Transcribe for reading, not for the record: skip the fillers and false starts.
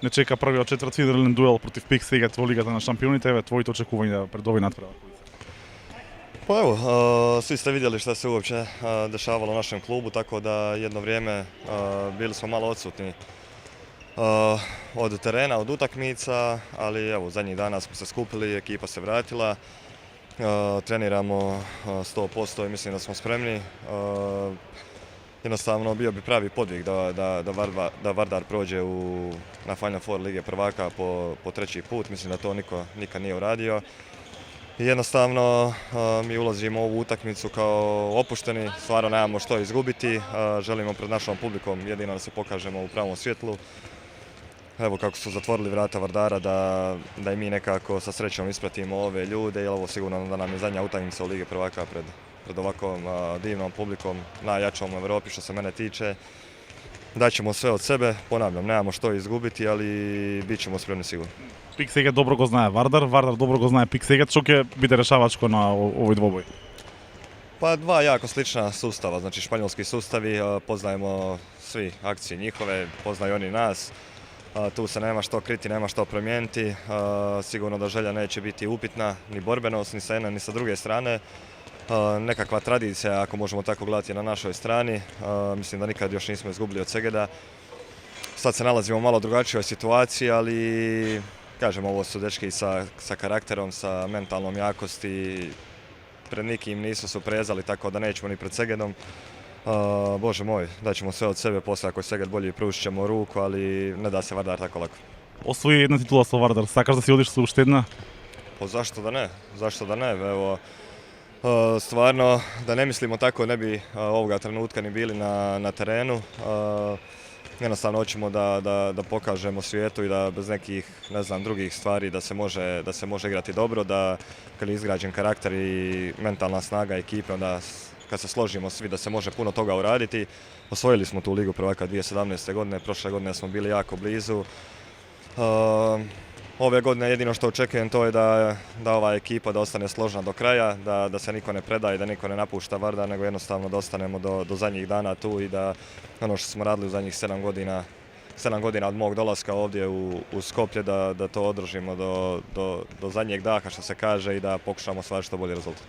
ne čeka prvi četvrtfinalni duel protiv PIK Seget v Ligata na šampioните. Evo, tvojito očekivanja pred ovaj natpravak? Pa evo, svi ste vidjeli šta se uopće dešavalo u našem klubu, tako da jedno vrijeme bili smo malo odsutni od terena, od utakmica, ali evo, zadnjih dana smo se skupili, ekipa se vratila, treniramo 100% i mislim da smo spremni. Jednostavno bio bi pravi podvig da Vardar prođe na Final Four Lige prvaka po treći put, mislim da to niko nikad nije uradio. I jednostavno mi ulazimo u ovu utakmicu kao opušteni, stvarno nemamo što izgubiti, želimo pred našom publikom jedino da se pokažemo u pravom svjetlu. Evo kako su zatvorili vrata Vardara da i mi nekako sa srećom ispratimo ove ljude, jer ovo sigurno da nam je zadnja utakmica u Ligi prvaka pred ovakvom divnom publikom, najjačom u Europi što se mene tiče. Daćemo sve od sebe, ponavljam, nemamo što izgubiti, ali bit ćemo spremni sigurno. PIK Seget dobro go znaje Vardar, Vardar dobro go znaje PIK Seget. Što će biti rešavačko na ovoj dvoboj? Pa dva jako slična sustava, znači španjolski sustavi, poznajemo svi akcije njihove, poznaju oni nas. Tu se nema što kriti, nema što promijeniti. Sigurno da želja neće biti upitna, ni borbenost, ni sa jedne, ni sa druge strane. Nekakva tradicija, ako možemo tako gledati, na našoj strani. Mislim da nikad još nismo izgubili od Segeda. Sad se nalazimo u malo drugačijoj situaciji, ali kažem, ovo su dečki sa karakterom, sa mentalnom jakosti. Pred nikim nisu suprezali, tako da nećemo ni pred Segedom. Bože moj, daćemo sve od sebe, poslije ako je Seged bolji pružit ćemo ruku, ali ne da se Vardar tako lako. Osvoji jedna titula sa Vardar, sakaš da si odiš su štedna? Pa zašto da ne, zašto da ne, evo, stvarno da ne mislimo tako ne bi ovoga trenutka ni bili na terenu. Jednostavno hoćemo da pokažemo svijetu i da bez nekih, ne znam, drugih stvari da se može igrati dobro, da kad je izgrađen karakter i mentalna snaga ekipe, onda kad se složimo svi da se može puno toga uraditi. Osvojili smo tu Ligu prvaka 2017. godine, prošle godine smo bili jako blizu. Ove godine jedino što očekujem to je da ova ekipa da ostane složna do kraja, da se niko ne predaje, da niko ne napušta Vardar, nego jednostavno da ostanemo do zadnjih dana tu i da ono što smo radili u zadnjih 7 godina od mog dolaska ovdje u Skoplje, da to održimo do zadnjeg daha što se kaže i da pokušamo stvariti što bolji rezultat.